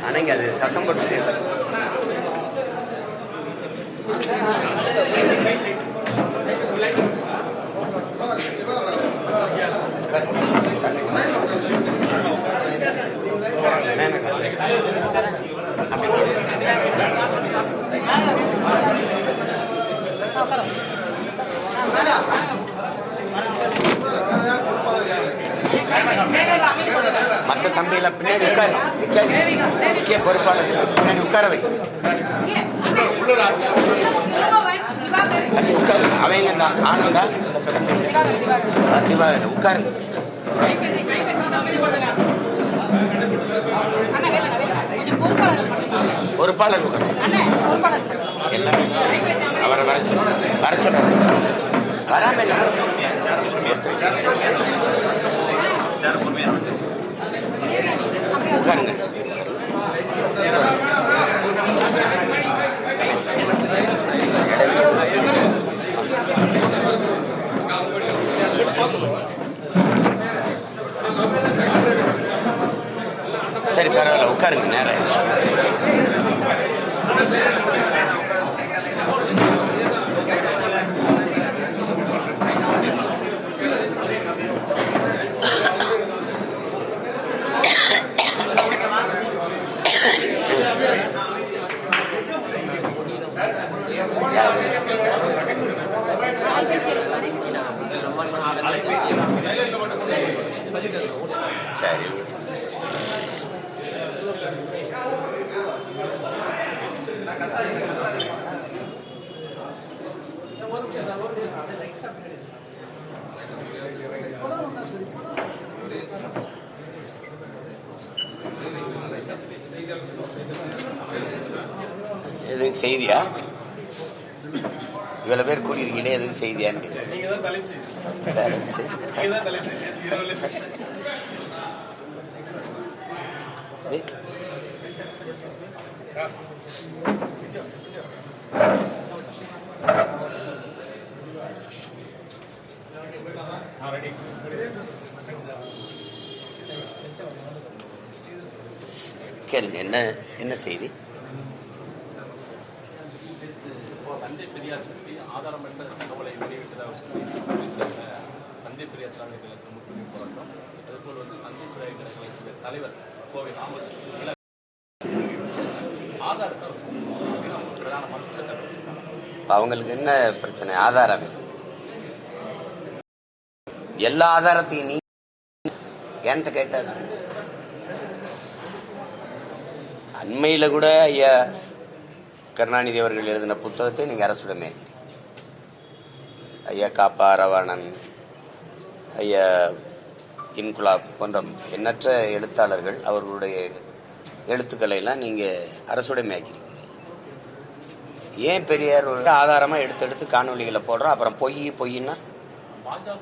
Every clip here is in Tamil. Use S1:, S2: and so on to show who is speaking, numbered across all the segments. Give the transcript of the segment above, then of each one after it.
S1: அன்னைக்கு அது சத்தம் போட்டு மற்ற தம்பியில பின்னாடி உட்கார பொறுப்பாளர் பின்னாடி உட்காரவை உட்காரு. அவங்க தான் ஆனந்தா திவாகர் உட்காருங்க. பொறுப்பாளர் எல்லாம் அவரை வர சொல்றாரு. வராம உட்காருங்க. சரி பரவாயில்ல உட்காருங்க. நேரம் சரி. எதுவும் செய்தியா? இவ்வளவு பேர் கூறியிருக்கீங்களே எதுவும் செய்தியான்னு கேளுங்க. என்ன செய்தி?
S2: தந்தை பெரியார் பற்றி ஆதாரமற்ற தகவலை வெளியிட்டதாக தந்தை பெரியார் திராவிட கழகத்தில் முற்றுகை போராட்டம். அதுபோல் தந்தை பெரியார் கழகத்தினுடைய தலைவர் கோவை ராமர் ஆதாரத்தை பிரதான
S1: அவங்களுக்கு என்ன பிரச்சனை? ஆதாரம் எல்லா ஆதாரத்தையும் நீ என்கிட்ட கேட்டார். அண்மையில கூட ஐயா கருணாநிதி அவர்கள் எழுதின புத்தகத்தை நீங்க அரசுடமே ஐயா காப்பா ரவாணன், ஐயா இன்குலாப் போன்ற எண்ணற்ற எழுத்தாளர்கள் அவர்களுடைய எழுத்துக்களை எல்லாம் நீங்க அரசுடைமை ஆக்கிறீங்க. ஏன் பெரியார் ஆதாரமா எடுத்து காணொலிகளை போடுறோம்? அப்புறம் பொய்னா
S2: பாஜக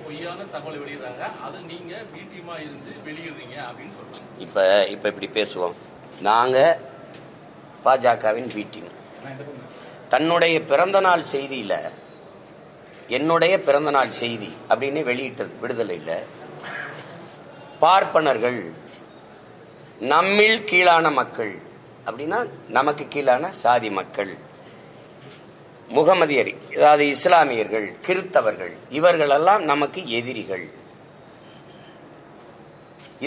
S2: பொய்யான தகவலை வெளியிடுறாங்க, அது நீங்க வீட்டியமா இருந்து வெளியிடுறீங்க அப்படின்னு சொல்றோம்.
S1: இப்ப இப்படி பேசுவோம். நாங்க பாஜகவின் பி டீம் தன்னுடைய பிறந்த நாள் செய்தியில என்னுடைய பிறந்த நாள் செய்தி அப்படின்னு வெளியிட்டது விடுதலையில் பார்ப்பனர்கள் நம்மில் கீழான மக்கள் அப்படின்னா நமக்கு கீழான சாதி மக்கள், முகமதியர் அதாவது இஸ்லாமியர்கள், கிறித்தவர்கள் இவர்களெல்லாம் நமக்கு எதிரிகள்.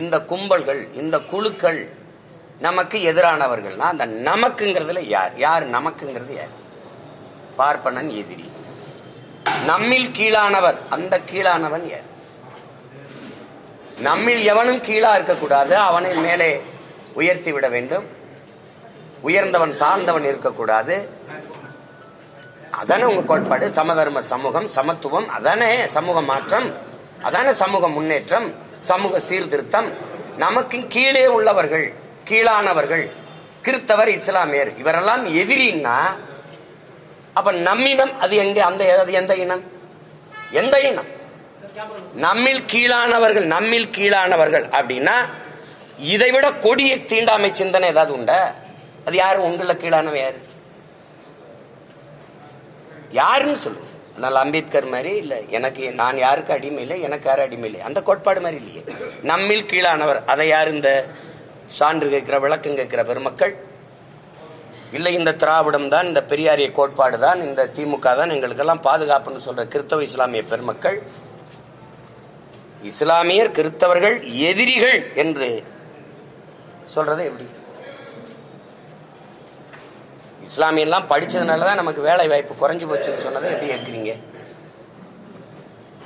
S1: இந்த கும்பல்கள் இந்த குழுக்கள் நமக்கு எதிரானவர்கள்னா அந்த நமக்குங்கிறதுல யார் நமக்குங்கிறது யார்? பார்ப்பனன் எதிரி. நம்மில் கீழானவர் அந்த கீழானவன் யார்? நம்மில் எவனும் கீழா இருக்கக்கூடாது, அவனை மேலே உயர்த்தி விட வேண்டும். உயர்ந்தவன் தாழ்ந்தவன் இருக்கக்கூடாது. அதானே உங்க கோட்பாடு. சமதர்ம சமூகம், சமத்துவம், அதானே சமூக மாற்றம், அதானே சமூக முன்னேற்றம், சமூக சீர்திருத்தம். நமக்கு கீழே உள்ளவர்கள் கீழானவர்கள் கிறித்தவர் இஸ்லாமியர் இவரெல்லாம் எதிரின்னா அப்ப நம்மிடம் அது எங்க? அந்த எந்த இனம்? எந்த இனம்? நம்மில் கீழானவர்கள் அப்படின்னா இதைவிட கொடிய தீண்டாமை சிந்தனை ஏதாவது உண்டா? அது யாரு? உங்கள கீழானவ யாரு? யாருன்னு சொல்லுங்க. ஆனால் அம்பேத்கர் மாதிரி இல்லை, எனக்கு நான் யாருக்கு அடிமை இல்லை, எனக்கு யாரும் அடிமை இல்லை, அந்த கோட்பாடு மாதிரி இல்லையே. நம்மில் கீழானவர், அதை யார் இந்த சான்று கேட்கிற விளக்கம் கேட்கிற பெருமக்கள் இல்லை, இந்த திராவிடம் தான், இந்த பெரியாரிய கோட்பாடு தான், இந்த திமுக தான் எங்களுக்கெல்லாம் பாதுகாப்புன்னு சொல்ற கிறிஸ்தவ இஸ்லாமிய பெருமக்கள், இஸ்லாமியர் கிறிஸ்தவர்கள் எதிரிகள் என்று சொல்றது எப்படி? இஸ்லாமியெல்லாம் படிச்சதுனாலதான் நமக்கு வேலை வாய்ப்பு குறைஞ்சு போச்சுன்னு சொன்னதை எப்படி எதிர்க்கிறீங்க?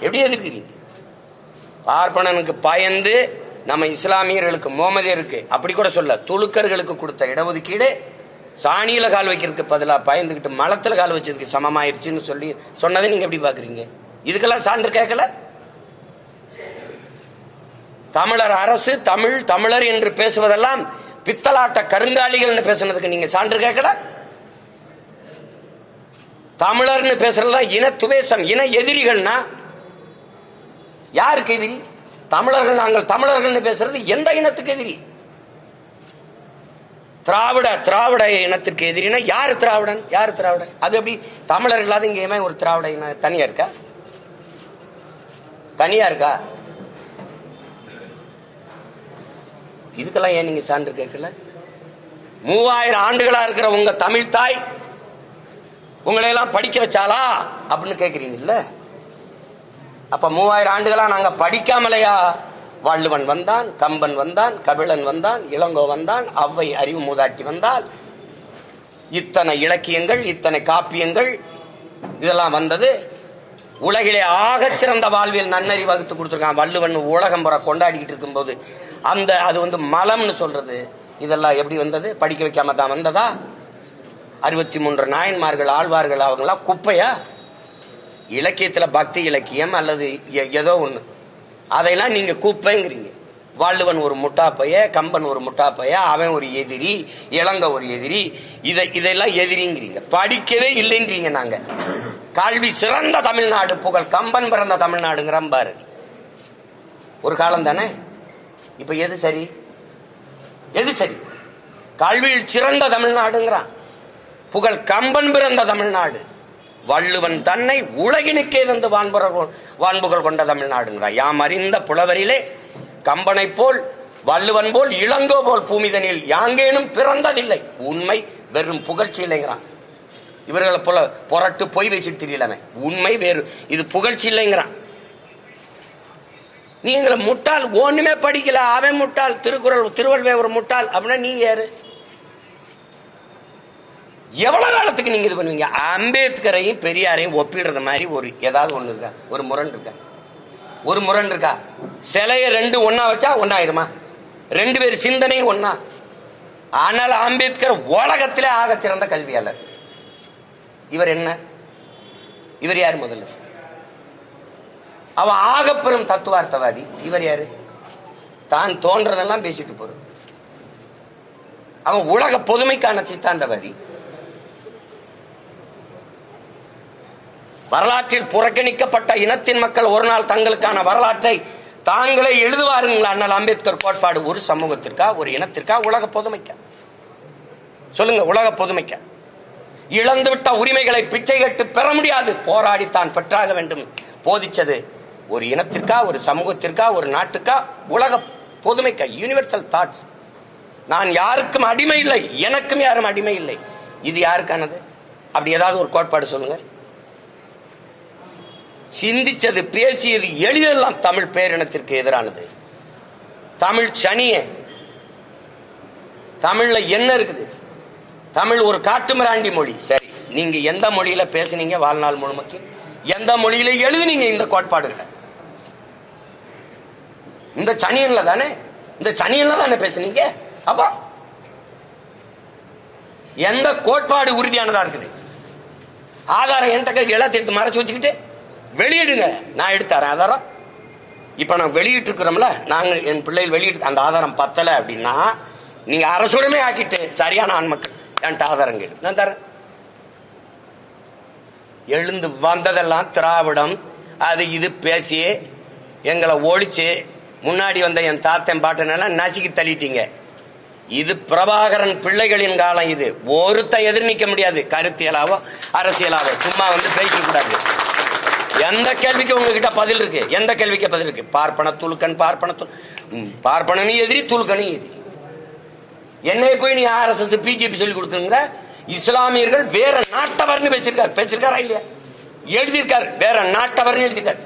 S1: எப்படி எதிர்க்கிறீங்க? பார்ப்பனனுக்கு பயந்து நம்ம இஸ்லாமியர்களுக்கு முகமதியருக்கு அப்படி கூட சொல்ல, துலுக்கர்களுக்கு கொடுத்த இடஒதுக்கீடு சாணியில கால் வைக்கிறதுக்கு பதிலாக பயந்துகிட்டு மலத்துல கால் வச்சதுக்கு சமமாயிருச்சுன்னு சொல்லி சொன்னதை நீங்க எப்படி பாக்குறீங்க? இதுக்கெல்லாம் சான்று கேட்கல. தமிழர் அரசு தமிழ் தமிழர் என்று பேசுவதெல்லாம் பித்தலாட்ட கருங்காலிகள் பேசுனதுக்கு நீங்க சான்று கேட்கல. தமிழர்னு பேசுறதா இன துவேசம், இன எதிரிகள்னா யாருக்கு எதிரி? தமிழர்கள், நாங்கள் தமிழர்கள் பேசுறது எந்த இனத்துக்கு எதிரி? திராவிட இனத்திற்கு எதிரினா யாரு திராவிடன்? யாரு திராவிடன்? அது எப்படி தமிழர் இல்லாத இங்கேயுமே ஒரு திராவிட இனம் தனியா இருக்கா? தனியா இருக்கா? இதுக்கெல்லாம் ஏன் நீங்க சான்று கேட்கல? 3000 ஆண்டுகளா இருக்கிற உங்க தமிழ் தாய் உங்களை எல்லாம் படிக்க வச்சாலா அப்படின்னு கேக்குறீங்கல்ல? அப்ப 3000 ஆண்டுகளா நாங்க படிக்காமலையா? வள்ளுவன் வந்தான், கம்பன் வந்தான், கபிலன் வந்தான், இளங்கோ வந்தான், ஔவை அறிவு மூதாட்டி வந்தால், இத்தனை இலக்கியங்கள், இத்தனை காப்பியங்கள் இதெல்லாம் வந்தது. உலகிலே ஆகச் சிறந்த வாழ்வியல் நன்னறி வகுத்து கொடுத்திருக்கான் வள்ளுவன். உலகம் புற கொண்டாடிக்கிட்டு இருக்கும் போது அந்த அது மலம்னு சொல்றது இதெல்லாம் எப்படி வந்தது? படிக்க வைக்காம தான் வந்ததா? 63 நாயன்மார்கள் ஆழ்வார்கள் அவங்களா குப்பையா? இலக்கியத்துல பக்தி இலக்கியம் அல்லது ஏதோ ஒண்ணு, அதையெல்லாம் நீங்க குப்பைங்கிறீங்க. வள்ளுவன் ஒரு முட்டாப்பைய, கம்பன் ஒரு முட்டாப்பைய, அவன் ஒரு எதிரி, இளங்க ஒரு எதிரி, இதெல்லாம் எதிரிங்கிறீங்க. படிக்கவே இல்லைன்றீங்க. நாங்க கல்வி சிறந்த தமிழ்நாடு, புகழ் கம்பன் பிறந்த தமிழ்நாடுங்கிற பாரதி. ஒரு காலம் தானே. இப்ப எது சரி? எது சரி? கல்வியில் சிறந்த தமிழ்நாடுங்கிறான், புகழ் கம்பன் பிறந்த தமிழ்நாடு. வள்ளுவன் தன்னை உலகினுக்கே வந்து வான்புகள் கொண்ட தமிழ்நாடுங்கிறான். யாம் அறிந்த புலவரிலே கம்பனை போல் வள்ளுவன் போல் இளங்கோ போல் பூமிதனில் யாங்கேனும் பிறந்ததில்லை. உண்மை வெறும் புகழ்ச்சி இல்லைங்கிறான். இவர்களை போல புரட்டு பொய் பேசிட்டு தெரியலமே. உண்மை வேறு, இது புகழ்ச்சி இல்லைங்கிறான். நீங்க முட்டாள், ஒண்ணுமே படிக்கல, அவன் முட்டாள், திருவள்ளுவர் ஒரு முட்டாள் அப்படின்னா நீங்க யாரு? எவ்வளவு காலத்துக்கு நீங்க இது பண்ணுவீங்க? அம்பேத்கரையும் பெரியாரையும் ஒப்பிடுறது மாதிரி ஒரு ஏதாவது ஒண்ணு இருக்கா? ஒரு முரண் இருக்கா? ஒரு முரண் இருக்கா? சிலைய 2 ஒன்னா வச்சா ஒன்னாயிருமா? 2 பேர் சிந்தனையும் ஒன்னா. ஆனால் அம்பேத்கர் உலகத்திலே ஆக சிறந்த கல்வியாளர். இவர் என்ன? இவர் யாரு? முதல்ல அவன் ஆகப்பெரும் தத்துவார்த்தவாதி. இவர் யாரு? தான் தோன்றதெல்லாம் பேசிட்டு போறது. அவன் உலக பொதுமைக்கான சித்தாந்தவாதி. வரலாற்றில் புறக்கணிக்கப்பட்ட இனத்தின் மக்கள் ஒரு நாள் தங்களுக்கான வரலாற்றை தாங்களே எழுதுவாருங்களா? அண்ணல் அம்பேத்கர் கோட்பாடு ஒரு சமூகத்திற்கா, ஒரு இனத்திற்கா, உலக பொதுமைக்கா? சொல்லுங்க. உலக பொதுமைக்கா? இழந்துவிட்ட உரிமைகளை பிச்சை கட்டு பெற முடியாது, போராடித்தான் பெற்றாக வேண்டும் போதிச்சது ஒரு இனத்திற்கா, ஒரு சமூகத்திற்கா, ஒரு நாட்டுக்கா, உலக பொதுமைக்கா? Universal thoughts. நான் யாருக்கும் அடிமை இல்லை, எனக்கும் யாரும் அடிமை இல்லை. இது யாருக்கானது? அப்படி ஏதாவது ஒரு கோட்பாடு சொல்லுங்க. சிந்திச்சது, பேசியது, எளிதெல்லாம் தமிழ் பேரினத்திற்கு எதிரானது. தமிழ் சனிய. தமிழ்ல என்ன இருக்குது? தமிழ் ஒரு காட்டுமிராண்டி மொழி. சரி, நீங்க எந்த மொழியில பேசுனீங்க வாழ்நாள் முழுமைக்கு? எந்த மொழியில எழுதுனீங்க இந்த கோட்பாடுகளை? இந்த சனியன்ல தானே, இந்த சனியன்ல தானே பேசுனீங்க. அப்ப எந்த கோட்பாடு உறுதியானதா இருக்குது? ஆதாரம் என்கிட்ட எல்லாத்தையும் எடுத்து மறைச்சு வச்சுக்கிட்டு வெளியிடுங்க, நான் எடுத்தாரேன் ஆதாரம். இப்ப நான் வெளியிட்டு இருக்கிறோம்ல, நாங்க என் பிள்ளைகள் வெளியிட்டு அந்த ஆதாரம் பத்தல அப்படின்னா நீங்க அரசுடமே ஆக்கிட்டு சரியான ஆண்மக்கள் என்கிட்ட ஆதாரம் கேடு, நான் தரேன். எழுந்து வந்ததெல்லாம் திராவிடம் அது இது பேசி எங்களை ஒழிச்சு முன்னாடி வந்த என் தாத்தன் பாட்டனெல்லாம் நசுக்கி தள்ளிட்டீங்க. இது பிரபாகரன் பிள்ளைகளின் காலம். இது ஒருத்த எதிர் நிக்க முடியாது, கருத்தியலாவோ அரசியலாவோ. சும்மா வந்து பேச கூடாது. எந்த கேள்விக்கு உங்ககிட்ட பதில் இருக்கு? எந்த கேள்விக்கு பதில் இருக்கு? பார்ப்பன துலுக்கன், பார்ப்பனனும் எதிரி, துலுக்கனும் எதிரி. என்னை போய் நீ RSS பிஜேபி சொல்லி கொடுக்குங்க. இஸ்லாமியர்கள் வேற நாட்டவர்னு பேசிருக்காரா இல்லையா? எழுதியிருக்காரு, வேற நாட்டவர்னு எழுதியிருக்காரு.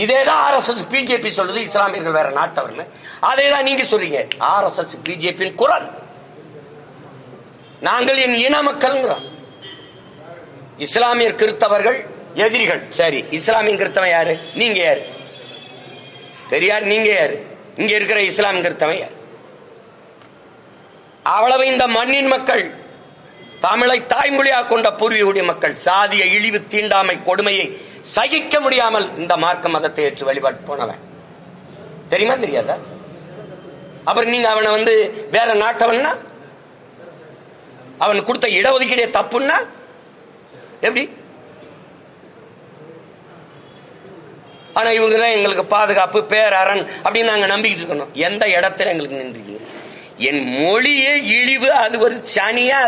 S1: இதேதான் RSS பிஜேபி சொல்லுது, இஸ்லாமியர்கள் வேற நாட்டவர்னு. அதேதான் நீங்க சொல்றீங்க. RSS பிஜேபியின் குரல். நாங்கள் என் இன மக்கள்ங்கிறோம். இஸ்லாமியர் கிறிஸ்தவர்கள் எதிரிகள். சரி, இஸ்லாமிய கிறிஸ்தவன் யாரு? நீங்க யாரு? பெரியார் நீங்க யாரு? இங்க இருக்கிற இஸ்லாம் கிறிஸ்தவன் யாரு? அவ்வளவு இந்த மண்ணின் மக்கள், தமிழை தாய்மொழியாக கொண்ட பூர்வீக மக்கள் சாதிய இழிவு, தீண்டாமை, கொடுமையை சகிக்க முடியாமல் இந்த மார்க்க மதத்தை ஏற்று வழிபாட்டு போனவன். தெரியுமா தெரியாதா? அப்புறம் நீங்க அவனை வேற நாட்டவன்னா, அவன் கொடுத்த இடஒதுக்கீடே தப்புன்னா எப்படி? ஆனா இவங்க தான் எங்களுக்கு பாதுகாப்பு, பேரரண் அப்படின்னு நாங்க நம்பிக்கிட்டு இருக்கணும். எந்த இடத்துல எங்களுக்கு நின்றீங்க? என் மொழியே இழிவு, அது ஒரு சனியா,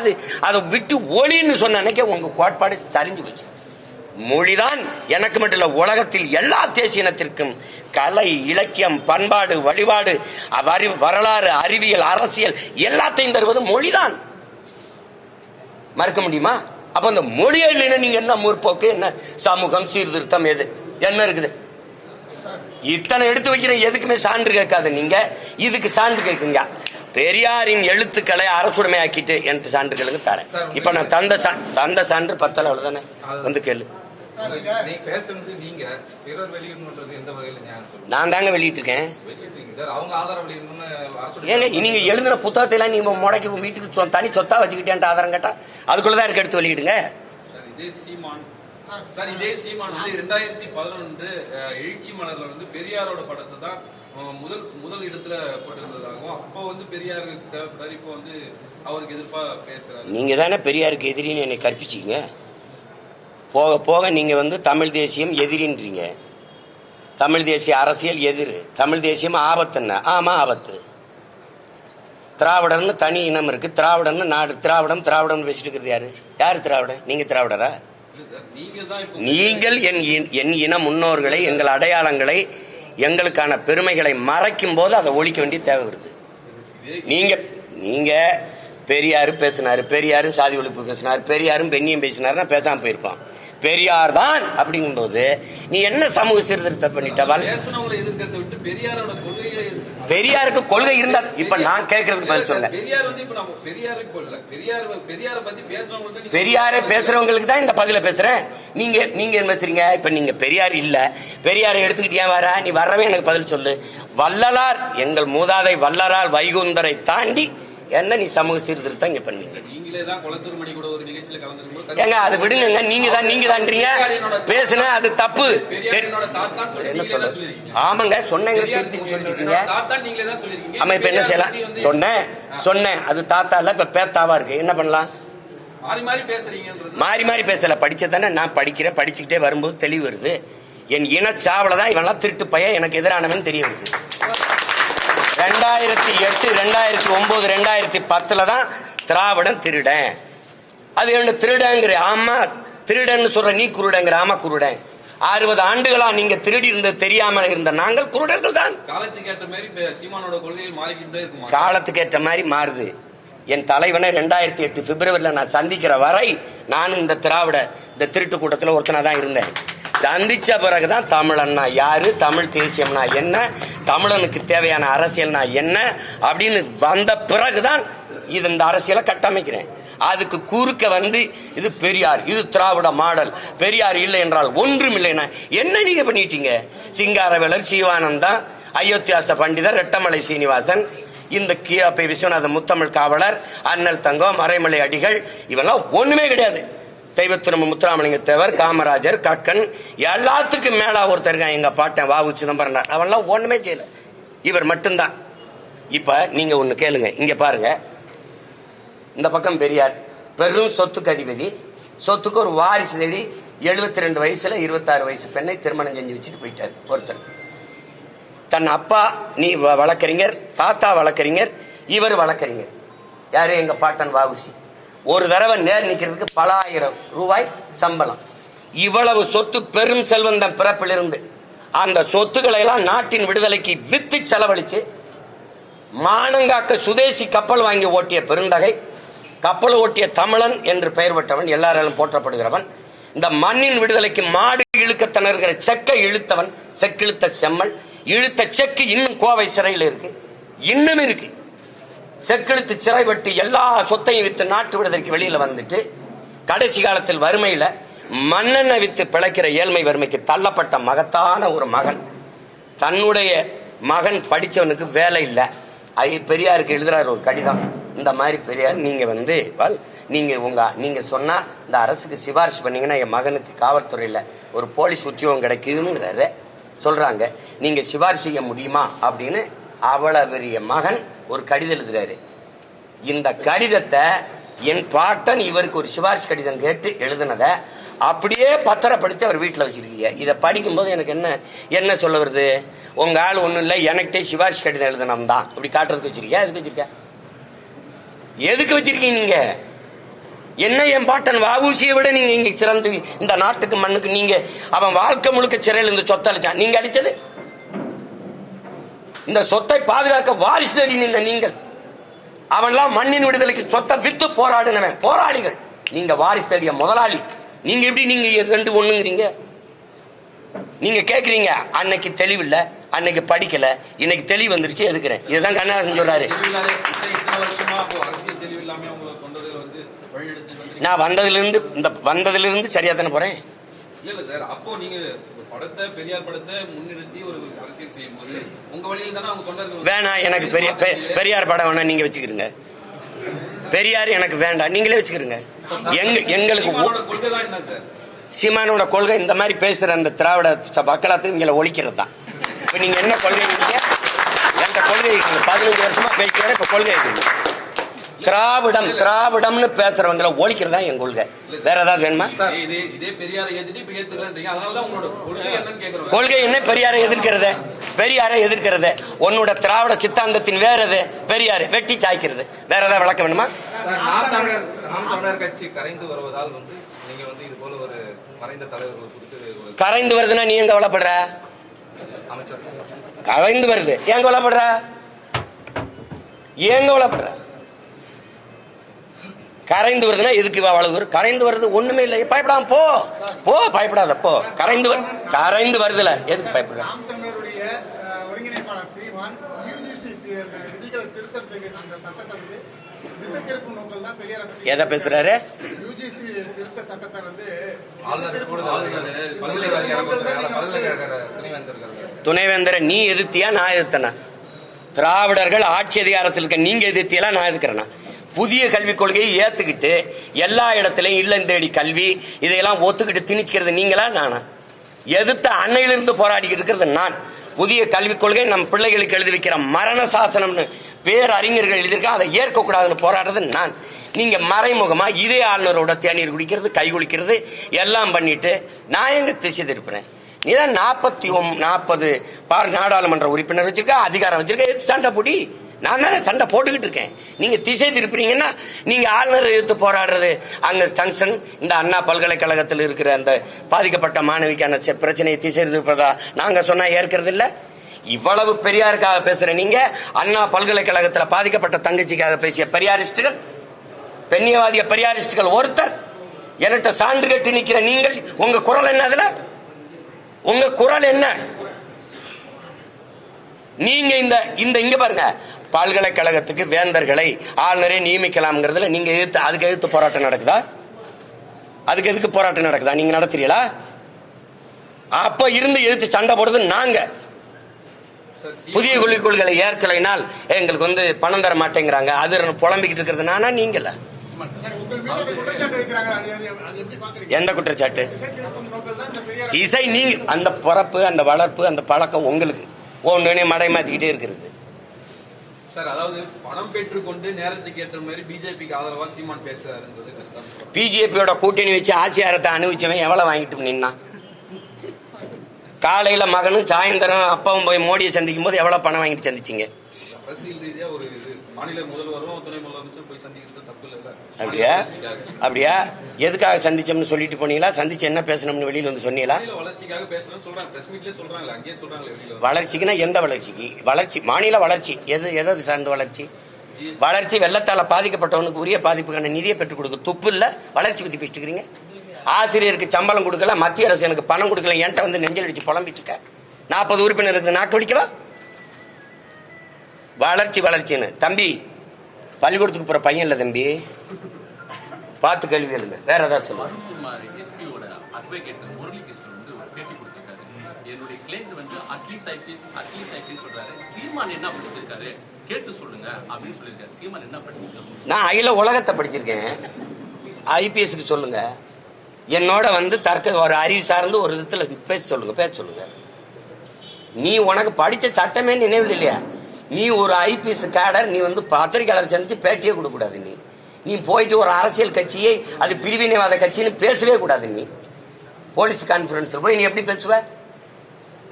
S1: அதை விட்டு ஒளின்னு சொன்ன அன்னைக்கு உங்க கோட்பாடு தெரிஞ்சு போச்சு. மொழிதான் எனக்கு மட்டும் இல்ல, உலகத்தில் எல்லா தேசிய இனத்திற்கும் கலை, இலக்கியம், பண்பாடு, வழிபாடு, வரலாறு, அறிவியல், அரசியல் எல்லாத்தையும் தருவது மொழிதான். மறுக்க முடியுமா? அப்ப அந்த மொழியே இல்லைன்னா நீங்க என்ன முற்போக்கு, என்ன சமூகம், சீர்திருத்தம், எது என்ன இருக்குது? இத்தனை எடுத்து வைக்கிற எதுக்குமே சான்று கேட்காது. நீங்க இதுக்கு சான்று கேட்குங்க. பெரியாரின் எழுத்துக்களை அரசுடைமையாக்கிட்டு எனக்கு சான்றுகளுக்கு தரேன். இப்ப நான் தந்த சான்று 10 அவ்வளவுதானே, கேளு. நான் தாங்க வெளியிட்டு இருக்கேன். ஏங்க நீங்க எழுதுன புத்தகத்தை எல்லாம் நீங்க முடக்கி வீட்டுக்கு தனி சொத்தா வச்சுக்கிட்டேன் ஆதாரம் கேட்டா அதுக்குள்ளதான் இருக்கு, எடுத்து வெளியிடுங்க.
S2: சார், இதே சீமான் 2011 எழுச்சி மலர்ல பெரியாரோட படத்தை தான் முதல் இடத்துல போட்டிருந்ததாகவும், அப்போ பெரியாருக்கு தேவைப்படாது, இப்போ அவருக்கு எதிர்ப்பா பேசுறாரு.
S1: நீங்க தானே பெரியாருக்கு எதிரின்னு என்னை கற்பிச்சீங்க. போக போக நீங்க தமிழ் தேசியம் எதிரின்றீங்க. தமிழ் தேசிய அரசியல் எதிர், தமிழ் தேசியம் ஆபத்துன்னா, ஆமா ஆபத்து. திராவிடர்னு தனி இனம் இருக்கு, திராவிடன்னு நாடு, திராவிடம் பேசிட்டு இருக்கிறது யாரு? யாரு திராவிட? நீங்க திராவிடரா? நீங்கள் என் இன முன்னோர்களை, எங்கள் அடையாளங்களை, எங்களுக்கான பெருமைகளை மறைக்கும் போது அதை ஒழிக்க வேண்டிய தேவை வருது. நீங்க பெரியாரு பேசினாரு, பெரியாரும் சாதி ஒழிப்பு பேசினாரு, பெரியாரும் பெண்ணியம் பேசினாருன்னா பேசாம போயிருப்பான். பெரியார் தான் அப்படிங்கும் போது நீ என்ன சமூக சீர்திருத்தம் பண்ணிட்டவள்? பெரியாருக்கு கொள்கை இருந்தா இப்ப நான் கேட்கறதுக்கு பதில் சொல்ல. பெரியாரை பேசுறவங்களுக்கு தான் இந்த பதில பேசுறேன். நீங்க என்ன பேசுறீங்க? இப்ப நீங்க பெரியார் இல்ல, பெரியாரை எடுத்துக்கிட்டியா வர, நீ வரவே எனக்கு பதில் சொல்லு. வள்ளலார், எங்கள் மூதாதை வள்ளலார் வைகுந்தரை தாண்டி என்ன நீ சமூக சீர்திருத்தம் இங்க பண்ணீங்க? ஏங்க அது விடுங்க, நீங்க தான்றீங்க. பேசுன அது தப்பு. என்ன சொல்ல? ஆமாங்க சொன்னீங்க, சொல்லிருக்கீங்க. ஆமா, இப்ப என்ன செய்யலாம்? சொன்னேன் அது தாத்தா இல்ல, இப்ப பேத்தாவா இருக்கு. என்ன பண்ணலாம்? மாறி மாறி பேசல. படிச்சதானே நான் படிக்கிறேன், படிச்சுக்கிட்டே வரும்போது தெளிவு வருது. என் இனச்சாவலதான் இவெல்லாம் திருட்டு பையன் எனக்கு எதிரானவன் தெரிய வருது. 2008, 2009, 2010 தான் திராவிடன் திருடன். அது என்ன திருடங்கிற? ஆமா திருடன் சொல்ற, நீ குருடங்கிற. ஆமா குருடன். 60 ஆண்டுகளா நீங்க திருடி இருந்தது தெரியாம இருந்த நாங்கள் குருடர்கள் தான். காலத்துக்கு ஏற்ற மாதிரி மாறுது. என் தலைவனை 2008 பிப்ரவரியில நான் சந்திக்கிற வரை நானும் இந்த திருட்டு கூட்டத்தில் ஒருத்தனா தான் இருந்தேன். சந்திச்ச பிறகுதான் தமிழன்னா யாரு, தமிழ் தேசியம்னா என்ன, தமிழனுக்கு தேவையான அரசியல்னா என்ன அப்படின்னு வந்த பிறகுதான் இந்த அரசியலை கட்டமைக்கிறேன். அதுக்கு குறுக்க இது பெரியார், இது திராவிட மாடல், பெரியார் இல்லை என்றால் ஒன்றும் இல்லைன்னா என்ன நீங்க பண்ணிட்டீங்க? சிங்காரவேலர், சிவானந்தா, அயோத்தியாச பண்டிதர், ரெட்டமலை சீனிவாசன், இந்த கியாபி விஸ்வநாத முத்தமிழ் காவலர், அண்ணல் தங்கம், மறைமலை அடிகள், இவெல்லாம் ஒண்ணுமே கிடையாது. தெய்வத்திரும்ப முத்துராமலிங்க தேவர், காமராஜர், கக்கன், எல்லாத்துக்கும் மேல ஒருத்தர் இருக்கான் எங்க பாட்டன் வாவு சிதம்பரம். அவெல்லாம் ஒண்ணுமே செய்யல, இவர் மட்டும்தான். இப்ப நீங்க ஒண்ணு கேளுங்க, இங்க பாருங்க. இந்த பக்கம் பெரியார் பெரும் சொத்துக்கு அதிபதி, சொத்துக்கு ஒரு வாரிசு தேடி 72 வயசுல 26 வயசு பெண்ணை திருமணம் செஞ்சு வச்சுட்டு போயிட்டார் ஒருத்தர். தன் அப்பா நீ வழக்கறிஞர், தாத்தா வழக்கறிஞர், இவர் வழக்கறிஞர். யாரு? எங்க பாட்டன் வாவுசி. ஒரு தடவை நேர் நிக்கிறதுக்கு பல ஆயிரம் ரூபாய் சம்பளம். இவ்வளவு சொத்து பெரும் செல்வந்தன் பிறப்பிலிருந்து அந்த சொத்துக்களை எல்லாம் நாட்டின் விடுதலைக்கு வித்து செலவழிச்சு மானங்காக்க சுதேசி கப்பல் வாங்கி ஓட்டிய பெருந்தகை, கப்பல் ஓட்டிய தமிழன் என்று பெயர் பெற்றவன், எல்லாராலும் போற்றப்படுகிறவன், இந்த மண்ணின் விடுதலைக்கு மாடு இழுக்க திணறுகிற செக்கை இழுத்தவன், செக்கிழுத்த செம்மல், இழுத்த செக்கு இன்னும் கோவை சிறையில் இருக்கு, இன்னும் இருக்கு. செக்கிழுத்து சிறை வெட்டி எல்லா சொத்தையும் வித்து நாட்டு விடுதலைக்கு வெளியில வந்துட்டு கடைசி காலத்தில் வறுமையில மண்ணெண்ணெய் வித்து பிழைக்கிற ஏழ்மை வறுமைக்கு தள்ளப்பட்ட மகத்தான ஒரு மகன். தன்னுடைய மகன் படிச்சவனுக்கு வேலை இல்லை. பெரியாருக்கு எழுதுறாரு ஒரு கடிதம், இந்த மாதிரி பெரியார் நீங்க சொன்னா இந்த அரசுக்கு சிபாரிசு பண்ணீங்கன்னா என் மகனுக்கு காவல்துறையில ஒரு போலீஸ் உத்தியோகம் கிடைக்குதுங்கிறாரு சொல்றாங்க, நீங்க சிபாரிசு செய்ய முடியுமா அப்படின்னு அவ்வளவு பெரிய மகன் ஒரு கடிதம் எழுதுறாரு. இந்த கடிதத்தை என் பாட்டன் இவருக்கு ஒரு சிபாரிசு கடிதம் கேட்டு எழுதுனதை அப்படியே பத்திரப்படுத்தி அவர் வீட்டில் வச்சிருக்கீங்க. இதை படிக்கும்போது எனக்கு என்ன சொல்ல வருது, உங்க ஆள் ஒண்ணும் இல்லை, எனக்கிட்டே சிபாரிசு கடிதம் எழுதணும் தான் அப்படி காட்டுறதுக்கு வச்சிருக்கியா? எதுக்கு வச்சிருக்க? எதுக்கு வச்சிருக்கீங்க நீங்க? என்ன என் பாட்டன் வஉசியை விட நீங்க இங்க சிறந்து இந்த நாட்டுக்கு மண்ணுக்கு நீங்க அவன் வாழ்க்கை முழுக்க சிறையில் இருந்து சொத்தை அளிச்சான், நீங்க அடிச்சது. இந்த சொத்தை பாதுகாக்க வாரிசு தேடி நின்ற நீங்கள், அவன்லாம் மண்ணின் விடுதலைக்கு சொத்தை வித்து போராடினவன் போராளிகள். நீங்க வாரிசு தேடிய முதலாளி. நீங்க எப்படி நீங்க ரெண்டு ஒண்ணுங்கிறீங்க? நீங்க கேக்குறீங்க அன்னைக்கு தெளிவில்லை, அன்னைக்கு படிக்கல, இன்னைக்கு தெளிவு வந்துருச்சு எதுக்குறேன். இதுதான் கண்ணதாசன் சொல்றாரு. நான் வந்ததிலிருந்து சரியா தானே போறேன். வேணாம், எனக்கு பெரியார் படம் வேணா, நீங்க வச்சுக்கிறீங்க. பெரியார் எனக்கு வேண்டாம், நீங்களே வச்சுக்கிறீங்க. எங்களுக்கு சீமானோட கொள்கை இந்த மாதிரி பேசுற அந்த திராவிட மக்களாத்துக்கு இங்க ஒழிக்கிறது தான். இப்ப நீங்க என்ன கொள்கை என்ற கொள்கை 15 வருஷமா பேசுறேன். இப்ப கொள்கை திராவிடம்னு பேசுறவங்களை ஒழிக்கிறதா என் கொள்கை. வேற ஏதாவது வேணுமா? கொள்கை என்ன? பெரியாரை எதிர்க்கிறது. உன்னோட திராவிட சித்தாந்தத்தின் வேற எது? பெரியாரு வெட்டி சாய்க்கிறது. வேற ஏதாவது விளக்க வேணுமா?
S2: கட்சி கரைந்து வருவதால் நீங்க இது போல ஒரு மறைந்த தலைவர்கள்
S1: கரைந்து வருதுன்னா நீ எங்க கவலைப்படுற? கரைந்து வருது ஏன் கவலைப்படுற? கரைந்து வருதுன்னா எதுக்கு அவ்வளவு? கரைந்து வருது ஒண்ணுமே இல்லை, பயப்படாம போ பயப்படாத போ. கரைந்து வருதுல எதுக்கு பயப்படுற? எதை பேசுறாரு? துணைவேந்தரை நீ எதிர்த்தியா நான் எதிர்த்தனா? திராவிடர்கள் ஆட்சி அதிகாரத்தில் இருக்க நீங்க எதிர்த்தியலா நான் எதிர்க்கிறேன்னா? புதிய கல்விக் கொள்கையை ஏத்துக்கிட்டு எல்லா இடத்திலையும் இல்லம் தேடி கல்வி இதையெல்லாம் ஒத்துக்கிட்டு திணிக்கிறது நீங்களா நானா? எதிர்த்த அன்னையிலிருந்து போராடிக்கிட்டு இருக்கிறது நான். புதிய கல்விக் கொள்கை நம் பிள்ளைகளுக்கு எழுதி வைக்கிற மரண சாசனம்னு பேரறிஞர்கள் எழுதியிருக்கா, அதை ஏற்கக்கூடாதுன்னு போராடுறது நான். நீங்க மறைமுகமா இதே ஆளுநரோட தேநீர் குடிக்கிறது, கை குளிக்கிறது எல்லாம் பண்ணிட்டு நான் எங்க திசை திருப்புறேன்? நீதான் 40 நாடாளுமன்ற உறுப்பினர் வச்சிருக்க, அதிகாரம் வச்சிருக்க, சண்டை போடி. நான் தானே சண்டை போட்டுக்கிட்டு இருக்கேன். நீங்க திசை திருப்புறீங்கன்னா நீங்க ஆளுநர் எதிர்த்து போராடுறது அங்க ஜங்ஷன் இந்த அண்ணா பல்கலைக்கழகத்தில் இருக்கிற அந்த பாதிக்கப்பட்ட மாணவிக்கான பிரச்சனையை திசை திருப்பதா நாங்க சொன்னா ஏற்கிறது இல்ல. இவ்வளவு பெரியாருக்காக பேசுற நீங்க அண்ணா பல்கலைக்கழகத்தில் பாதிக்கப்பட்ட தங்கச்சிக்காக பேசிய பெரியாரிஸ்டுகள், பெண்ணியவாதிய பெரியாரிஸ்டுகள் ஒருத்தர் என்கிட்ட சான்று கட்டி நிக்கிற நீங்கள், உங்க குரல் என்ன? அதுல உங்க குரல் என்ன? நீங்க இங்க பாருங்க, பல்கலைக்கழகத்துக்கு வேந்தர்களை ஆளுநரே நியமிக்கலாம்ங்கிறதுல நீங்க அதுக்கு எதிர்த்து போராட்டம் நடக்குதா? அதுக்கு எதுக்கு போராட்டம் நடக்குதா? நீங்க நடத்துறீங்களா? அப்ப இருந்து எதிர்த்து சண்டை போடுறது நாங்க. புதிய கல்விக் கொள்கைகளை ஏற்கலைனால் எங்களுக்கு பணம் தர மாட்டேங்கிறாங்க, அது புலம்பிக்கிட்டு இருக்கிறது நானா நீங்கள? எந்த குற்றச்சாட்டு? இசை நீங்க அந்த பிறப்பு, அந்த வளர்ப்பு, அந்த பழக்கம் உங்களுக்கு ஒன்னு மடை மாத்திக்கிட்டே இருக்கிறது.
S2: சார், அதாவது பணம் பெற்றுக்கொண்டு நேரத்துக்கு ஏற்ற மாதிரி பிஜேபிக்கு ஆதரவா சீமான் பேசுறாரு.
S1: பிஜேபியோட கூட்டணி வச்சு ஆட்சியாரத்தை அனுபவிச்சவன் எவ்வளவு வாங்கிட்டு நின்னா? காலையில மகனும் சாயந்தரம் அப்பாவும் போய் மோடியை சந்திக்கும் போது எவ்வளவு பணம் வாங்கிட்டு சந்திச்சீங்க?
S2: அரசியல் ரீதியா ஒரு மாநில முதல்வரும் துணை முதலமைச்சரும் போய் சந்திக்கிறது தப்பு இல்லை.
S1: அப்படியா அப்படியா? எதுக்காக சந்திச்சோம்னு சொல்லிட்டு போனீங்களா? சந்திச்சு என்ன பேசணும்னு வெளியில வந்து சொன்னீங்களா? வளர்ச்சிக்குன்னா எந்த வளர்ச்சிக்கு? வளர்ச்சி மாநில வளர்ச்சி எது சார்ந்த வளர்ச்சி? வளர்ச்சி வெள்ளத்தால பாதிக்கப்பட்டவனுக்கு உரிய பாதிப்புக்கான நிதியை பெற்றுக் கொடுக்க துப்பு இல்ல. வளர்ச்சி பத்தி பேசிட்டு இருக்கீங்க. ஆசிரியருக்கு சம்பளம் கொடுக்கல, மத்திய அரசு எனக்கு பணம் கொடுக்கல, என்கிட்ட வந்து நெஞ்சல் அடிச்சு புலம்பிட்டு இருக்க. 40 உறுப்பினருக்கு நாக்கு வலிக்கவா? வளர்ச்சி வளர்ச்சின்னு தம்பி பள்ளிக்கூடத்துக்கு போற பையன் இல்ல தம்பி, பார்த்து கேள்வி கேளுங்க. வேற ஏதாவது சொல்லுங்க.
S2: என்னுடைய கிளைண்ட் வந்து அட்லீஸ்ட் ஐபிஎஸ் சொல்றாரு. சீமான் என்ன படிச்சிருக்காரு கேட்டு சொல்லுங்க அப்படின்னு சொல்லிருக்காரு. சீமான் என்ன படிச்சிருக்காரு?
S1: நான் அகில உலகத்தை படிச்சிருக்கேன். ஐபிஎஸ்க்கு சொல்லுங்க. என்னோட வந்து ஒரு அறிவு சார்ந்து ஒரு விதத்துல பேச சொல்லுங்க. நீ உனக்கு படிச்ச சட்டமே நினைவில் இல்லையா? நீ ஒரு ஐபிஎஸ் கேடர், நீ வந்து பத்திரிகையாளர் சந்திச்சு பேட்டியே கொடுக்க கூடாது. நீ போயிட்டு ஒரு அரசியல் கட்சியை அது பிரிவினைவாத கட்சின்னு பேசவே கூடாது. நீ போலீஸ் கான்பரன்ஸ் போய் நீ எப்படி பேசுவ?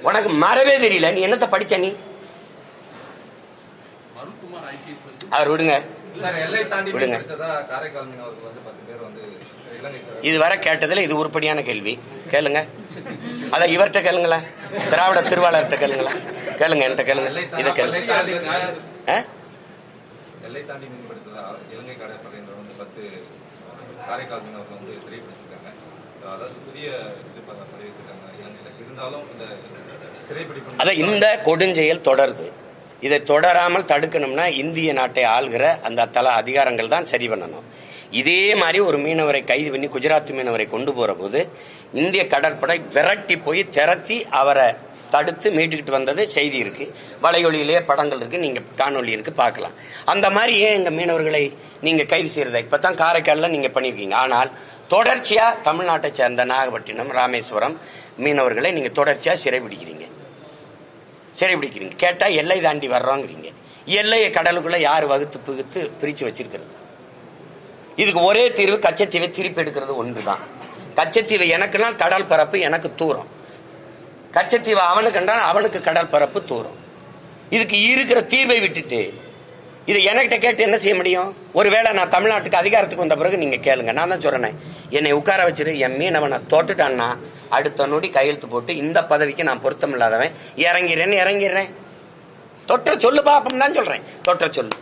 S1: உனக்கு மறவே தெரியல. நீ என்னத்தை படிச்ச? நீ அவர் விடுங்க. இதுவரை கேட்டதுல இது உருப்படியான கேள்வி. கேளுங்க. அத இவர்கிட்ட கேளுங்களா, திராவிட திருவாளர்கிட்ட கேளுங்களா, கேளுங்க. என்கிட்ட கேளுங்க. இதை கேளுங்க.
S3: எல்லை தாண்டி மீன்படுத்ததா இலங்கை கடற்படை வந்து 10 காரைக்கால் மீனவர்கள் வந்து சிறைப்பிடிச்சிருக்காங்க. அதாவது புதிய பதிவிட்டிருக்காங்க இலங்கையில. இருந்தாலும் இந்த சிறைப்பிடிப்பு
S1: அத இந்த கொடுஞ்செயல் தொடருது. இதை தொடராமல் தடுக்கணும்னா இந்திய நாட்டை ஆள்கிற அந்த தல அதிகாரங்கள் தான் சரி பண்ணணும். இதே மாதிரி ஒரு மீனவரை கைது பண்ணி குஜராத் மீனவரை கொண்டு போற போது இந்திய கடற்படை விரட்டி போய் திரட்டி அவரை தடுத்து மீட்டுக்கிட்டு வந்தது செய்தி இருக்கு. வலையொலியிலேயே படங்கள் இருக்கு, நீங்க காணொலி இருக்கு, பார்க்கலாம். அந்த மாதிரி ஏன் எங்க மீனவர்களை நீங்க கைது செய்யறத இப்பதான் காரைக்கால்ல நீங்க பண்ணிருக்கீங்க. ஆனால் தொடர்ச்சியா தமிழ்நாட்டை சேர்ந்த நாகப்பட்டினம், ராமேஸ்வரம் மீனவர்களை நீங்க தொடர்ச்சியா சிறைபிடிக்கிறீங்க. கேட்டா எல்லை தாண்டி வர்றோங்கிறீங்க. எல்லையை கடலுக்குள்ள யாரு வகுத்து பிகுத்து பிரிச்சு வச்சிருக்கிறது? இதுக்கு ஒரே தீர்வு கச்சத்தீவை திருப்பி எடுக்கிறது ஒன்றுதான். கச்சத்தீவை எனக்குன்னா கடல் பரப்பு எனக்கு தூரம், கச்சத்தீவை அவனுக்கு என்றால் அவனுக்கு கடல் பரப்பு தூரம். இதுக்கு இருக்கிற தீர்வை விட்டுட்டு இதை என்கிட்ட கேட்டு என்ன செய்ய முடியும்? ஒருவேளை நான் தமிழ்நாட்டுக்கு அதிகாரத்துக்கு வந்த பிறகு நீங்க கேளுங்க. நான் தான் சொல்றேன், என்னை உட்கார வச்சிரு, என் மீனவனை தோட்டுட்டான்னா அடுத்த நொடி கையெழுத்து போட்டு இந்த பதவிக்கு நான் பொருத்தம் இல்லாதவன் இறங்கிறேன். தொற்ற சொல்லு பாப்பம் தான் சொல்றேன். தொற்ற சொல்லு.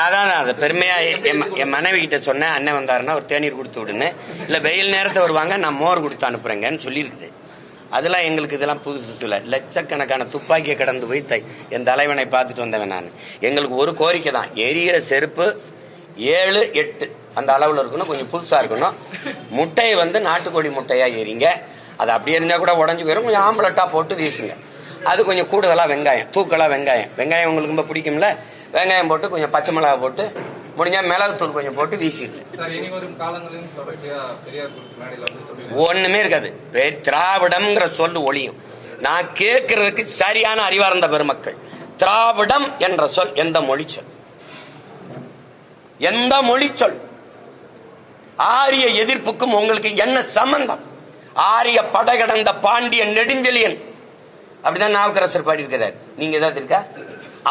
S1: அதான் அது பெருமையா என் மனைவி கிட்ட சொன்னேன். அண்ணன் வந்தாருன்னா ஒரு தேநீர் கொடுத்து விடுன்னு, இல்ல வெயில் நேரத்தை வருவாங்க நான் மோர் கொடுத்து அனுப்புறேங்கன்னு சொல்லியிருக்குது. அதெல்லாம் எங்களுக்கு இதெல்லாம் புதுசுல லட்சக்கணக்கான துப்பாக்கியை கடந்து போய் என் தலைவனை பார்த்துட்டு வந்தவன் நான். எங்களுக்கு ஒரு கோரிக்கை தான், எரியிற செருப்பு 7, 8 அந்த அளவுல இருக்கணும், கொஞ்சம் புதுசா இருக்கணும். முட்டையை வந்து நாட்டுக்கோழி முட்டையா எரிங்க. அது அப்படியே இருந்தா கூட உடஞ்சு போயிடும். கொஞ்சம் ஆம்பளட்டா போட்டு வீசுங்க. அது கொஞ்சம் கூடுதலா வெங்காயம், தூக்கலா வெங்காயம் உங்களுக்கு ரொம்ப பிடிக்கும்ல, வெங்காயம் போட்டு கொஞ்சம் பச்சை மிளகா போட்டு முடிஞ்சா மிளகுத்தூள் கொஞ்சம் போட்டு வீசிடுது. ஒண்ணுமே இருக்காது. திராவிடம்ங்கிற சொல்லு ஒளியும். நான் கேட்கறதுக்கு சரியான அறிவார்ந்த பெருமக்கள், திராவிடம் என்ற சொல் எந்த மொழி சொல்? எந்த மொழி சொல்? ஆரிய எதிர்ப்புக்கும் உங்களுக்கு என்ன சம்பந்தம்? ஆரிய படை கடந்த பாண்டியன் நெடுஞ்செழியன் அப்படிதான் நாவுக்கரசர் பாடி இருக்கிறார். நீங்க ஏதாவது இருக்கா?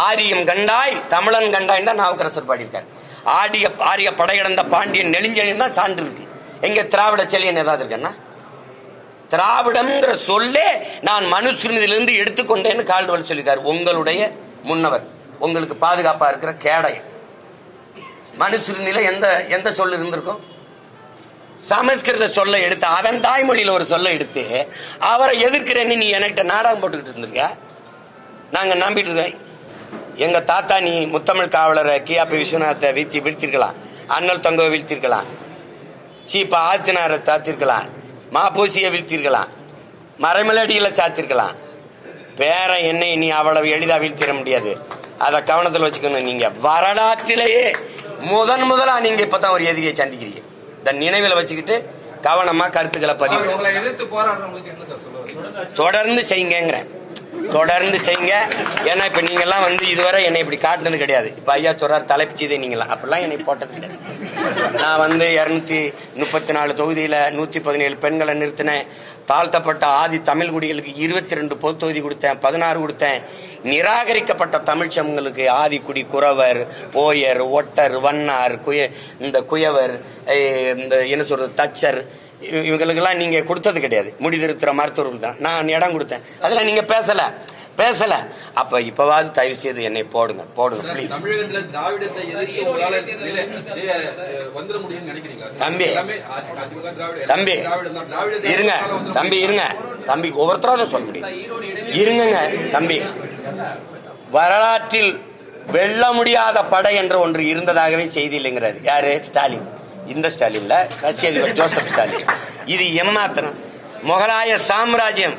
S1: ஆரியம் கண்டாய் தமிழன் கண்டாய் தான் நாவுக்கரசர் பாடி இருக்கார். ஆரிய படை கடந்த பாண்டியன் நெடுஞ்செழியன் தான் சான்று இருக்கு. எங்க திராவிட செழியன் ஏதாவது இருக்கா? திராவிடம்ங்கிற சொல்லே நான் மனுஸ்மிருதியிலிருந்து எடுத்துக்கொண்டேன்னு கால்டுவல் சொல்லியிருக்காரு. உங்களுடைய முன்னவர், உங்களுக்கு பாதுகாப்பா இருக்கிற கேடயம் மனுஸ்மிருதியில எந்த சொல்லு இருந்திருக்கும்? சமஸ்கிருத சொல்ல எடுத்து, அவன் தாய்மொழியில ஒரு சொல்ல எடுத்து அவரை எதிர்க்கிறேன்னு நீ என்கிட்ட நாடகம் போட்டுக்கிட்டு இருந்திருக்க. நாங்க நம்பிட்டு இருக்கோம். எங்க தாத்தா நீ முத்தமிழ் காவலரை கியாபி விஸ்வநாத்தை வீழ்த்திருக்கலாம், அண்ணல் தொங்கவை வீழ்த்திருக்கலாம், சீப்பா ஆத்தினாரை தாத்திருக்கலாம், மாப்பூசியை வீழ்த்திருக்கலாம், மறைமலடியில சாத்திருக்கலாம். வேற என்னை நீ அவ்வளவு எளிதா வீழ்த்திட முடியாது. அத கவனத்தில் வச்சுக்கணும். நீங்க வரலாற்றிலேயே முதலா நீங்க இப்பதான் ஒரு எதிரியை சந்திக்கிறீங்க. இந்த நினைவில் வச்சுக்கிட்டு கவனமா கருத்துக்களை பதிவு தொடர்ந்து செய்யுங்கிறேன். தொடர்ந்து செய்யுங்க. ஏன்னா இப்ப நீங்க எல்லாம் வந்து இதுவரை என்னை இப்படி காட்டினது கிடையாது. இப்ப ஐயா சொல்றாரு தலைப்பு செய்தே நீங்களாம், அப்படிலாம் என்னை போட்டது கிடையாது. நான் வந்து 234 தொகுதியில 117 பெண்களை நிறுத்தினேன். தாழ்த்தப்பட்ட ஆதி தமிழ் குடிகளுக்கு 22 பொது தொகுதி கொடுத்தேன், 16 கொடுத்தேன். நிராகரிக்கப்பட்ட தமிழ் சமூகங்களுக்கு ஆதிக்குடி, குறவர், போயர், ஒட்டர், வண்ணார், இந்த குயவர், இந்த என்ன சொல்றது தச்சர், இவங்களுக்கெல்லாம் நீங்க கொடுத்தது கிடையாது. முடிதிருத்துற மருத்துவர்கள் தான் நான் இடம் கொடுத்தேன். அதெல்லாம் நீங்க பேசல. அப்ப இப்பவாது தயவு செய்து என்னை போடுங்க ப்ளீஸ்.
S3: தமிழகத்துல திராவிடத்தை எதிர்த்து உங்களால வந்துட முடியும்னு நினைக்கிறீங்களா?
S1: தம்பி இருங்க தம்பி, ஒவ்வொருத்தரும் சொல்ல முடியும். இருங்க தம்பி, வரலாற்றில் வெல்ல முடியாத படை என்ற ஒன்று இருந்ததாகவே செய்தி இல்லைங்கிறாரு. யாரு? ஸ்டாலின். இந்த ஸ்டாலின்ல ரஷ்ய அதிபர் ஜோசப் ஸ்டாலின். இது ஏமாத்தனம். முகலாய சாம்ராஜ்யம்,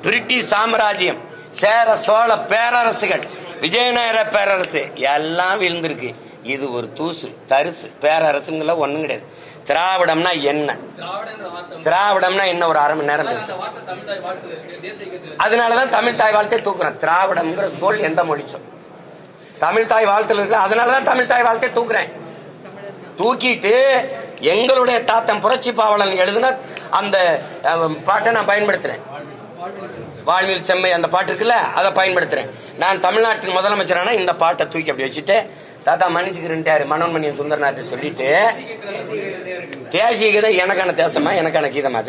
S1: பிரிட்டிஷ் சாம்ராஜ்யம், சேர சோழ பேரரசுகள், விஜயநகர பேரரசு எல்லாம் விழுந்திருக்கு. இது ஒரு தூசு தரிசு. பேரரசுங்கள ஒண்ணும் கிடையாது. திராவிடம்னா என்ன? திராவிடம்னா என்ன? ஒரு அரை மணி நேரம் பேச. அதனாலதான் தமிழ் தாய் வாழ்த்தை தூக்குறேன். திராவிடம்ங்கிற சொல் எந்த மொழி சொல்? தமிழ் தாய் வாழ்த்துல இருக்கு. அதனாலதான் தமிழ் தாய் வாழ்த்தை தூக்குறேன். தூக்கிட்டு எங்களுடைய தாத்தன் புரட்சி பாவலன் எழுதின அந்த பாட்டை நான் பயன்படுத்துறேன். வாழ்வில் செம்மை அந்த பாட்டு இருக்குல்ல, அதை பயன்படுத்துறேன். நான் தமிழ்நாட்டின் முதலமைச்சரான இந்த பாட்டை தூக்கி அப்படி வச்சுட்டு தாத்தா மன்னிச்சுக்கிறேன்ட்டாரு மனோன்மணியன் சுந்தரநாட்டை சொல்லிட்டு, தேசிய கீதம் எனக்கான தேசமா, எனக்கான கீதமா?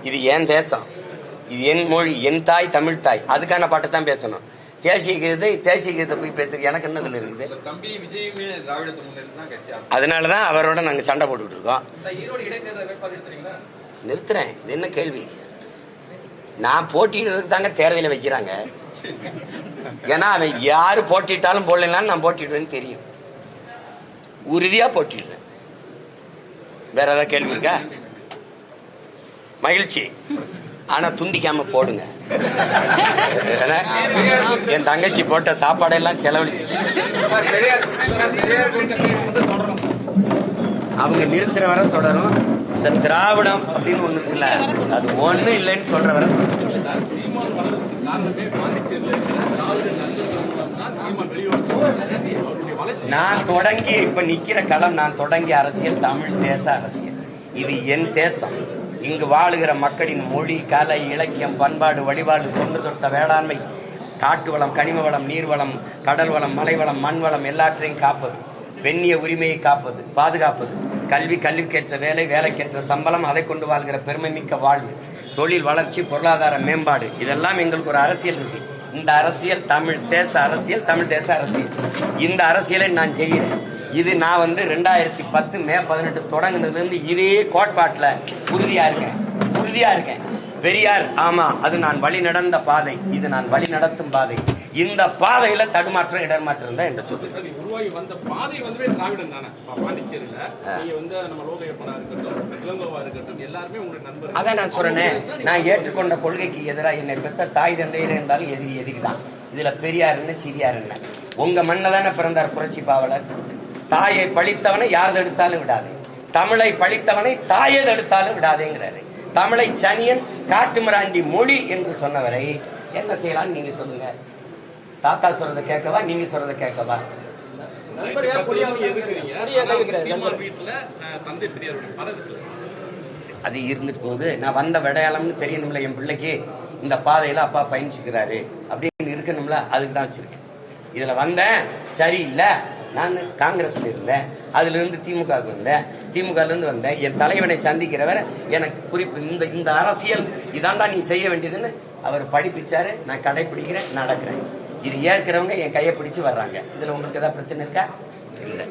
S1: இது என் தேசம், இது என் மொழி, என் தாய் தமிழ் தாய், அதுக்கான பாட்டை தான் பேசணும். தேசிய கீதத்தை போய் பேசுறது எனக்கு என்னதுல இருக்குது? அதனாலதான் அவரோட நாங்க சண்டை போட்டுக்கிட்டு இருக்கோம். நிறுத்துறேன். இது என்ன கேள்வி? நான் போட்டிடுறதுக்கு தாங்க தேர்தல வைக்கிறாங்க. ஏன்னா அவன் யாரு போட்டிட்டாலும் போடலாம், நான் போட்டிடுவேன்னு தெரியும். உறுதியா போட்டிடுறேன். வேற ஏதாவது கேள்வி இருக்கா? மகிழ்ச்சி. ஆனா துண்டிக்காம போடுங்க. என் தங்கச்சி போட்ட சாப்பாடெல்லாம் செலவழிச்சுட்டு அவங்க நிறுத்துற வரை தொடரும். இந்த திராவிடம் அப்படின்னு ஒண்ணு இருக்குல்ல, அது ஒண்ணு இல்லைன்னு சொல்ற வரை நான் தொடங்கி இப்ப நிக்கிற களம், நான் தொடங்கிய அரசியல் தமிழ் தேச அரசியல். இது என் தேசம். இங்கு வாழுகிற மக்களின் மொழி, கலை, இலக்கியம், பண்பாடு, வழிபாடு, தொன்று தொட்ட வேளாண்மை, காட்டு வளம், கனிம வளம், நீர்வளம், கடல் வளம், மலை வளம், மண் வளம் எல்லாற்றையும் காப்பது, பெண்ணிய உரிமையை காப்பது, பாதுகாப்பது, கல்விக்கேற்ற வேலை, வேலைக்கேற்ற சம்பளம், அதை கொண்டு வாழ்கிற பெருமை மிக்க வாழ்வு, தொழில் வளர்ச்சி, பொருளாதார மேம்பாடு, இதெல்லாம் எங்களுக்கு ஒரு அரசியல் இருக்கு. இந்த அரசியல் தமிழ் தேச அரசியல், தமிழ் தேச அரசியல். இந்த அரசியலை நான் செய்கிறேன். இது நான் 2010 மே 18 தொடங்கினதுல இருந்து இதே கோட்பாட்டுல உறுதியா இருக்கேன். பெரியார், ஆமா, அது நான் வழி நடந்த பாதை, இது நான் வழி நடத்தும் பாதை. இந்த பாதையில தடுமாற்றம் இடர்மாற்றம் தான் என்று சொல்லுங்க.
S2: உருவாகி வந்த பாதை திராவிடம் தானே. பாண்டிச்சேரியில நீங்க நம்ம லோகையப்பனா இருக்கட்டும், இளங்கோவா இருக்கட்டும், எல்லாருமே உங்களுக்கு நண்பர்.
S1: அதான் நான் சொல்றேன். நான் ஏற்றுக்கொண்ட கொள்கைக்கு எதிராக என்னை பெற்ற தாய் தந்தையர் இருந்தாலும் எதிரிதான். இதுல பெரியார் என்ன, சிறியார் என்ன? உங்க மண்ணில் தானே பிறந்தார் புரட்சி பாவலர். தாயை பழித்தவனை யார் தடுத்தாலும் விடாது, தமிழை பழித்தவனை தாயை தடுத்தாலும் விடாதேங்கிறாரு. தமிழை சனியன், காட்டுமிராண்டி மொழி என்று சொன்னவரை என்ன செய்யலாம் நீங்க சொல்லுங்க. தாத்தா சொல்றதை கேட்கவா, நீங்க சொல்றதை கேட்கவா? அது இருந்துட்டு போகுது. நான் வந்த விடையாளம்னு தெரியணும்ல என் பிள்ளைக்கு. இந்த பாதையில அப்பா பயணிச்சுக்கிறாரு அப்படின்னு இருக்கணும்ல, அதுக்கு தான் வச்சிருக்கேன். இதுல வந்தேன் சரியில்லை. நான் காங்கிரஸ்ல இருந்தேன், அதுல இருந்து திமுகவுக்கு வந்தேன், திமுகல இருந்து வந்தேன். என் தலைவனை சந்திக்கிறவர் எனக்கு குறிப்பு இந்த அரசியல் இதாண்டா நீ செய்ய வேண்டியதுன்னு அவர் படிப்பிச்சாரு. நான் கடைபிடிக்கிறேன், நடக்கிறேன். இது ஏற்கிறவங்க என் கையை பிடிச்சு வர்றாங்க. இதுல உங்களுக்கு ஏதாவது பிரச்சனை இருக்கா? இல்லை.